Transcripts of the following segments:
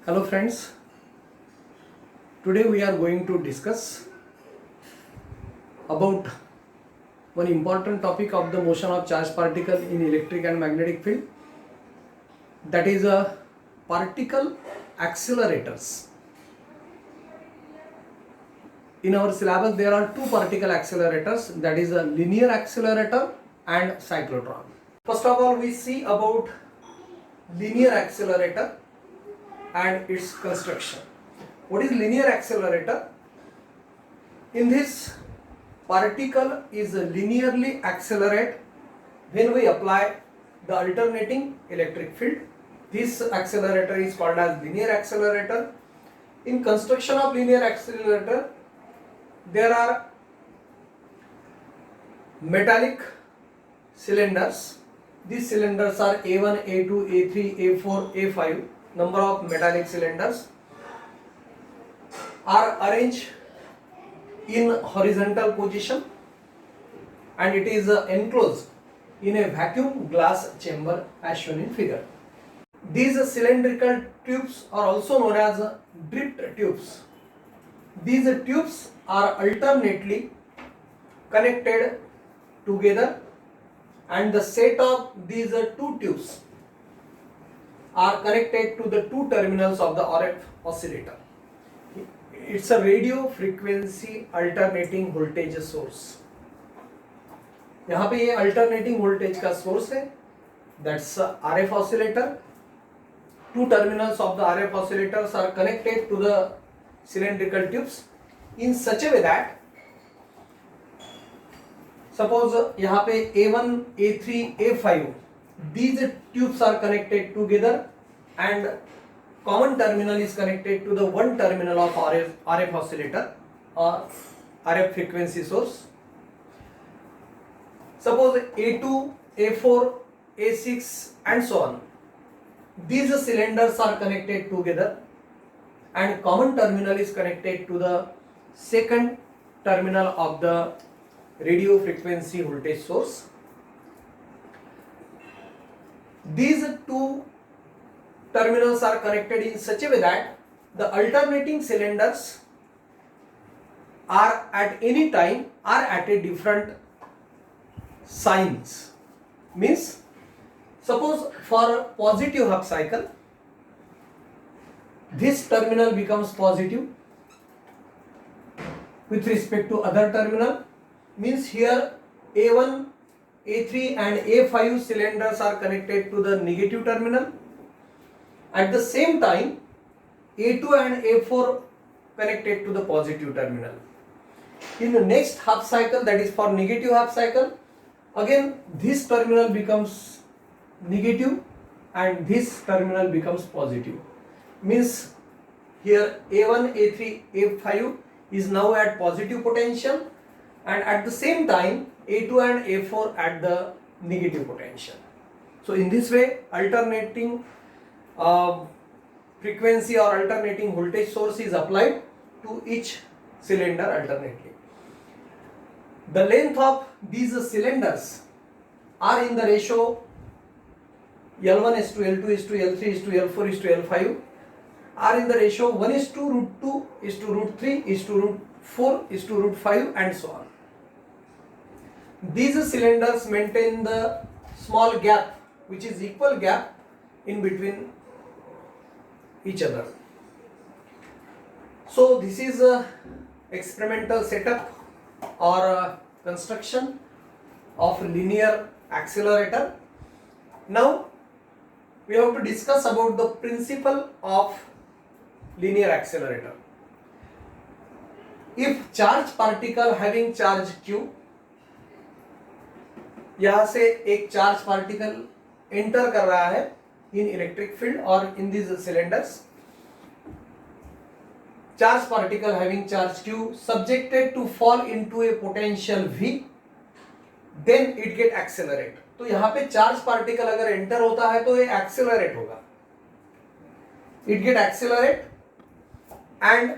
Hello friends, today we are going to discuss about one important topic of the motion of charged particle in electric and magnetic field, that is a particle accelerators. In our syllabus there are two particle accelerators, that is a linear accelerator and cyclotron. First of all we see about linear accelerator and its construction. What is linear accelerator? In this, particle is linearly accelerate when we apply the alternating electric field. This accelerator is called as linear accelerator. In construction of linear accelerator, there are metallic cylinders. These cylinders are A1, A2, A3, A4, A5. Number of metallic cylinders are arranged in horizontal position and it is enclosed in a vacuum glass chamber as shown in figure. These cylindrical tubes are also known as drift tubes. These tubes are alternately connected together and the set of these two tubes are connected to the two terminals of the RF oscillator. It's a radio frequency alternating voltage source. यहाँ पे ये alternating voltage का source है, that's RF oscillator. Two terminals of the RF oscillators are connected to the cylindrical tubes in such a way that suppose यहाँ पे A1, A3, A5 these tubes are connected together and common terminal is connected to the one terminal of RF oscillator or RF frequency source. Suppose A2, A4, A6 and so on. These cylinders are connected together and common terminal is connected to the second terminal of the radio frequency voltage source. These two terminals are connected in such a way that the alternating cylinders are at any time are at a different signs. Means suppose for positive half cycle this terminal becomes positive with respect to other terminal, means here A1, A3 and A5 cylinders are connected to the negative terminal. At the same time, A2 and A4 connected to the positive terminal. In the next half cycle, that is for negative half cycle, again this terminal becomes negative and this terminal becomes positive. Means here A1, A3, A5 is now at positive potential and at the same time A2 and A4 at the negative potential. So in this way alternating frequency or alternating voltage source is applied to each cylinder alternately. The length of these cylinders are in the ratio L1 is to L2 is to L3 is to L4 is to L5 are in the ratio 1 is to root 2 is to root 3 is to root 4 is to root 5 and so on. These cylinders maintain the small gap which is equal gap in between each other. So this is a experimental setup or construction of linear accelerator. Now we have to discuss about the principle of linear accelerator. If charge particle having charge q, यहाँ से एक charge particle enter कर रहा है इन electric field और in this cylinders, charge particle having charge q subjected to fall into a potential v, then it get accelerate. तो यहाँ पे चार्ज पार्टिकल अगर एंटर होता है तो ये एक्सेलरेट होगा, it get accelerate and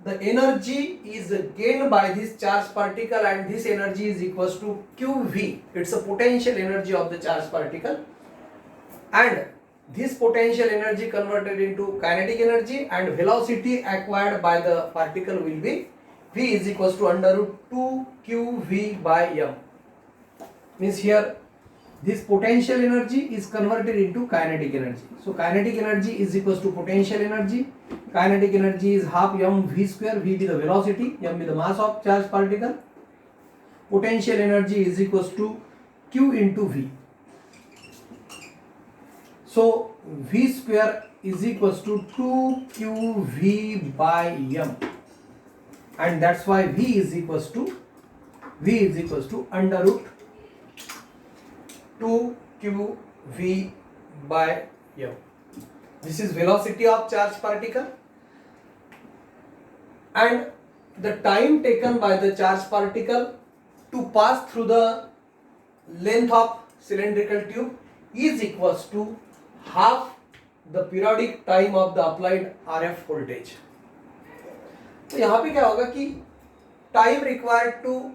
the energy is gained by this charge particle and this energy is equals to qv. It's a potential energy of the charge particle and this potential energy converted into kinetic energy and velocity acquired by the particle will be V is equals to under root 2 qV by m. Means here this potential energy is converted into kinetic energy. So kinetic energy is equals to potential energy. Kinetic energy is half m v square, v be the velocity, m be the mass of charged particle. Potential energy is equals to q into v. So v square is equals to 2qv by m, and that's why v is equals to under root 2qv by m. This is velocity of charged particle, and the time taken by the charged particle to pass through the length of cylindrical tube is equals to half the periodic time of the applied RF voltage. तो यहाँ पे क्या होगा कि time required to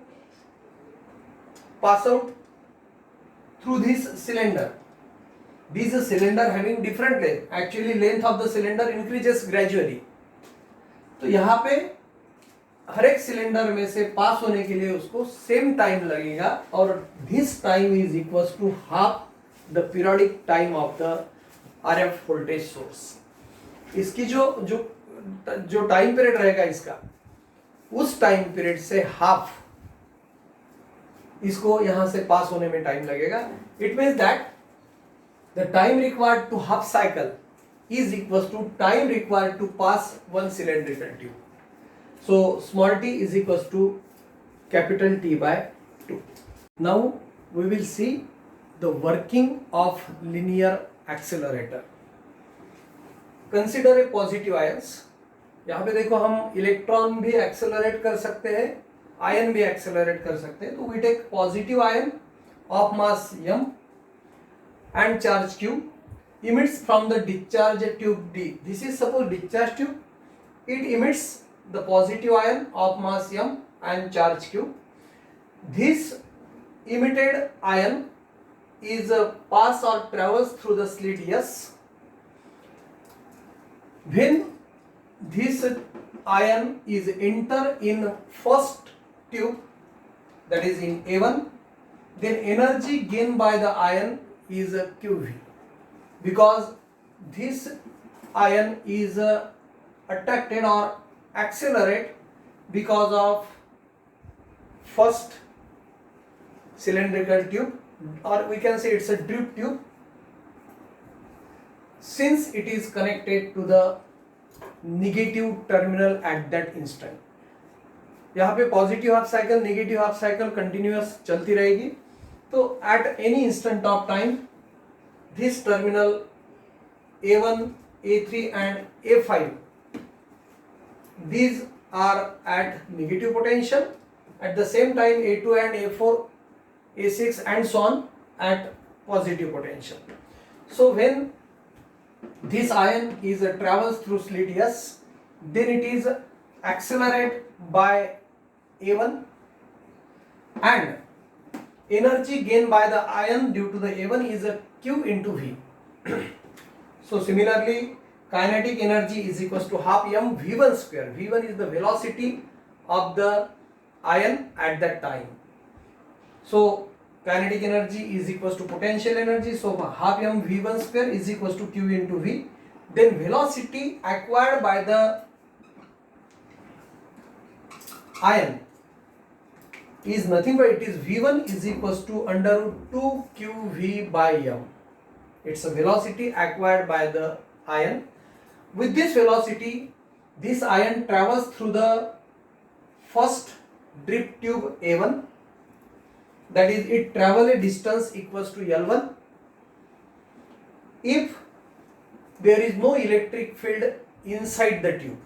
pass out through this cylinder. This is a cylinder having different length. Actually, length of the cylinder increases gradually. तो यहाँ पे हर एक सिलेंडर में से पास होने के लिए उसको सेम टाइम लगेगा, और this time is equals to half the periodic time of the RF voltage source. इसकी जो टाइम पीरियड रहेगा इसका, उस टाइम पीरियड से हाफ इसको यहां से पास होने में टाइम लगेगा. It means that the time required to half cycle is equals to time required to pass one cylindrical tube. So small t is equals to capital T by 2. Now we will see the working of linear accelerator. Consider a positive ions. यहाँ पे देखो हम electron भी accelerate कर सकते हैं, ion भी accelerate कर सकते हैं. तो we take positive ion of mass m and charge q emits from the discharge tube D. This is suppose discharge tube. It emits the positive ion of mass m and charge q. This emitted ion is pass or travels through the slit S. When this ion is enter in first tube, that is in A1, then energy gained by the ion is QV. Because this ion is attracted or accelerate because of first cylindrical tube, or we can say it's a drip tube, since it is connected to the negative terminal at that instant. यहाँ पे positive half cycle, negative half cycle continuous चलती रहेगी. तो at any instant of time this terminal A1, A3 and A5, these are at negative potential. At the same time A2 and A4, A6 and so on at positive potential. So when this ion is travels through slit S, then it is accelerated by A1, and energy gained by the ion due to the A1 is a Q into V. So similarly, kinetic energy is equals to half m v1 square. v1 is the velocity of the ion at that time. So kinetic energy is equals to potential energy. So half m v1 square is equals to Q into V. Then velocity acquired by the ion is nothing but it is v1 is equals to under root 2 qv by m. It's a velocity acquired by the ion. With this velocity, this ion travels through the first drip tube A1, that is it travel a distance equals to L1. If there is no electric field inside the tube,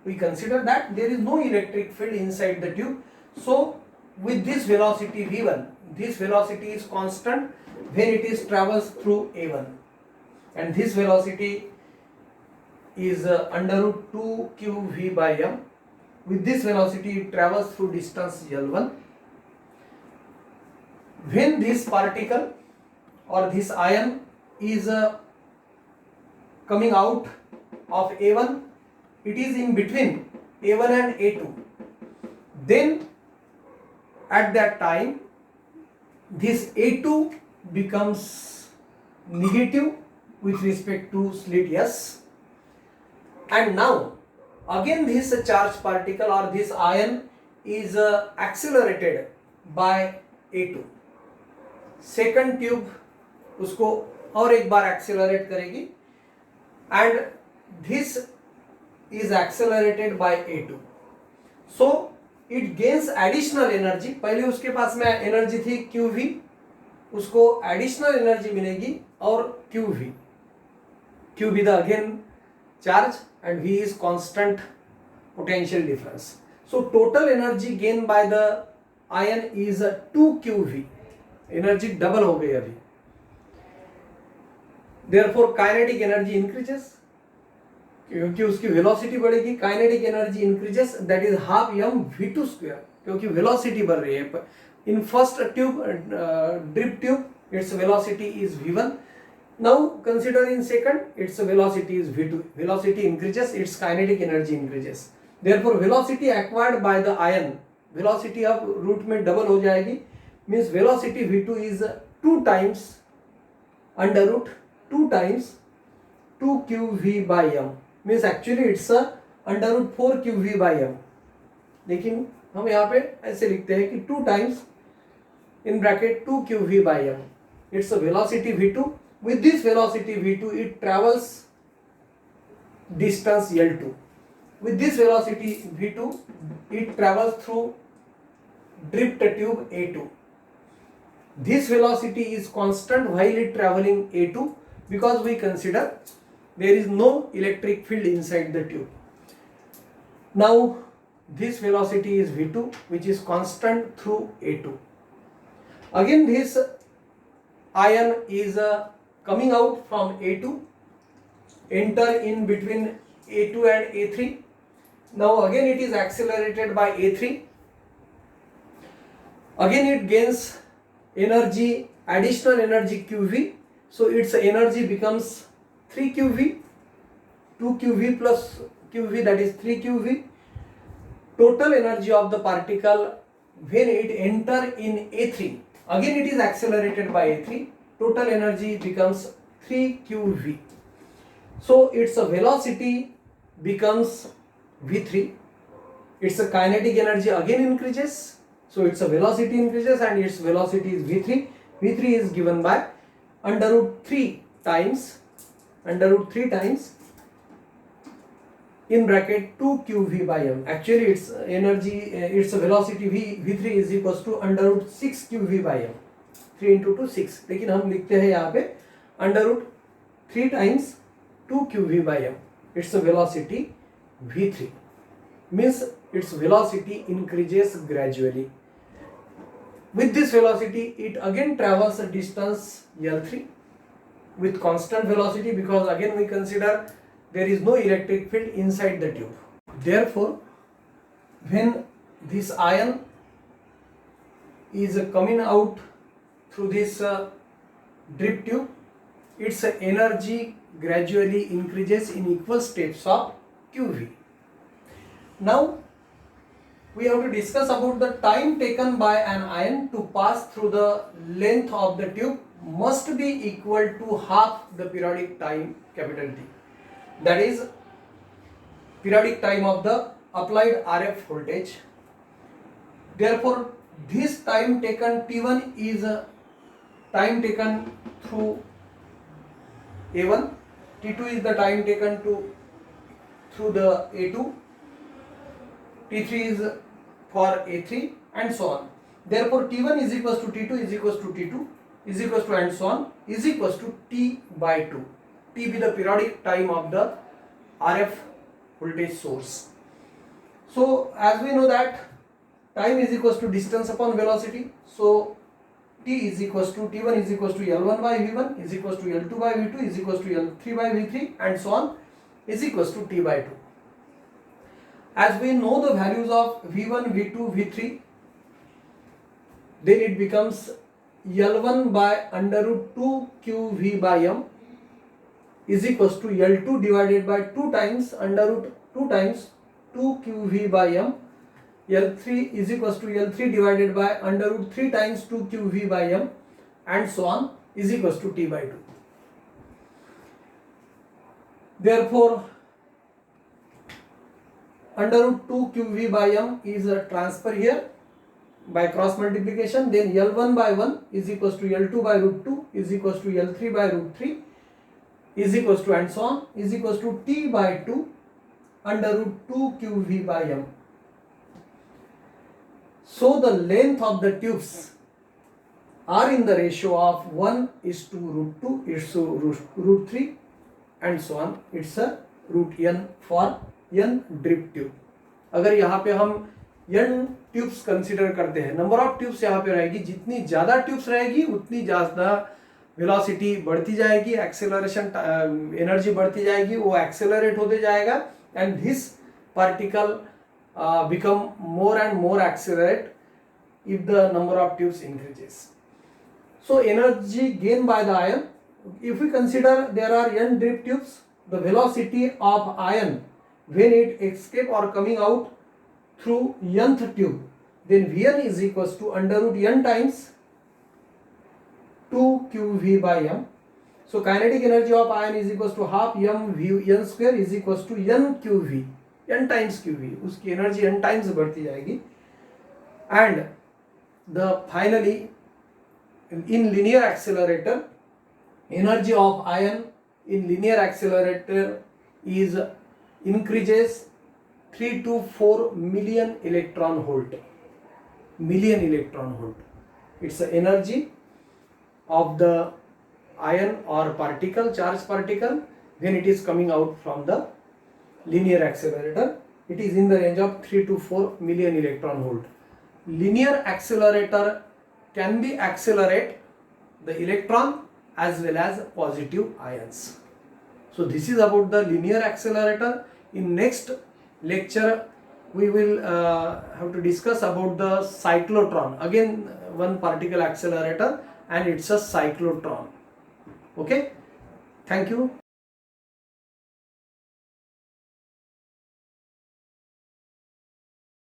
we consider that there is no electric field inside the tube. So with this velocity v1, this velocity is constant when it is travels through A1, and this velocity is under root 2 qv by m. With this velocity it travels through distance L1. When this particle or this ion is coming out of A1, it is in between A1 and A2. Then at that time this A2 becomes negative with respect to slit S, and now again this charged particle or this ion is accelerated by A2. Second tube उसको और एक बार accelerate करेगी and this is accelerated by A2. So it gains additional energy. पहले उसके पास में energy थी QV, उसको एडिशनल एनर्जी मिलेगी और QV the again charge and V is constant potential difference. So total energy gain by the ion is 2QV. Energy double हो गई अभी. देयरफॉर काइनेटिक एनर्जी इंक्रीजेस, क्योंकि उसकी वेलोसिटी बढ़ेगी. Kinetic energy increases, that is half mv2 square, क्योंकि velocity बढ़ रही है. In first tube, drip tube, its velocity is v1. Now consider in second, its velocity is v2. Velocity increases, it's kinetic energy increases. Therefore velocity acquired by the ion, velocity अब root में double हो जाएगी. Means velocity v2 is 2 times under root 2 times 2qv by m. Means actually it's a under root 4qv by m. लेकिन हम यहाँ पे ऐसे लिखते हैं कि 2 times in bracket 2qv by m. It's a velocity v2. With this velocity v2 it travels distance L2. With this velocity v2 it travels through dripped tube A2. This velocity is constant while it traveling A2 because we consider there is no electric field inside the tube. Now this velocity is v2 which is constant through A2. Again this ion is coming out from A2, enter in between A2 and A3. Now again it is accelerated by A3. Again it gains energy, additional energy QV, so its energy becomes 3QV, 2QV plus QV, that is 3QV. Total energy of the particle when it enter in A3, again it is accelerated by A3, total energy becomes 3QV. So its velocity becomes V3, its kinetic energy again increases. So its velocity increases and its velocity is v3. v3 is given by under root 3 times in bracket 2qv by m. Actually its energy, its velocity v3 is equals to under root 6 qv by m. 3 into 2 6. लेकिन हम लिखते हैं यहाँ पे under root 3 times 2 qv by m. Its velocity v3 means its velocity increases gradually. With this velocity it again travels a distance L3 with constant velocity because again we consider there is no electric field inside the tube. Therefore when this ion is coming out through this drip tube, its energy gradually increases in equal steps of QV. Now we have to discuss about the time taken by an ion to pass through the length of the tube must be equal to half the periodic time capital T. That is periodic time of the applied RF voltage. Therefore this time taken T1 is time taken through A1, T2 is the time taken through the A2, T3 is for A3 and so on. Therefore T1 is equals to T2 is equals to T2 is equals to and so on is equals to T by 2. T be the periodic time of the RF voltage source. So as we know that time is equals to distance upon velocity. So T is equals to T1 is equals to L1 by V1 is equals to L2 by V2 is equals to L3 by V3 and so on is equals to T by 2. As we know the values of V1, V2, V3, then it becomes L1 by under root 2 QV by M is equals to L2 divided by 2 times under root 2 times 2 QV by M. L3 is equals to L3 divided by under root 3 times 2 QV by M, and so on, is equals to T by 2. Therefore, under root 2 QV by M is a transfer here by cross multiplication. Then L1 by 1 is equals to L2 by root 2 is equals to L3 by root 3 is equals to, and so on, is equals to T by 2 under root 2 QV by M. So the length of the tubes are in the ratio of 1 is to root 2 is to root 3 and so on. It's a root n for n drip tube. अगर यहाँ पे हम n tubes consider करते हैं, number of tubes यहाँ पे रहेगी, जितनी ज्यादा ट्यूब्स रहेगी उतनी ज्यादा वेलोसिटी बढ़ती जाएगी, एक्सेलरेशन एनर्जी बढ़ती जाएगी, वो एक्सेलरेट होते जाएगा, and this particle become more and more accelerate if the number of tubes increases. So energy gained by the ion, if we consider there are n drip tubes, the velocity of ion when it escape or coming out through nth tube, then Vn is equals to under root n times 2 QV by M. So kinetic energy of ion is equals to half m v n square is equals to n QV, n times QV, उसकी energy n times बढ़ती जाएगी, and the finally in linear accelerator, energy of ion in linear accelerator is increases 3 to 4 million electron volt. Million electron volt. It's the energy of the ion or particle, charged particle, when it is coming out from the linear accelerator. It is in the range of 3 to 4 million electron volt. Linear accelerator can be accelerate the electron as well as positive ions. So this is about the linear accelerator. In next lecture we will have to discuss about the cyclotron, again one particle accelerator, and it's a cyclotron. Okay, thank you.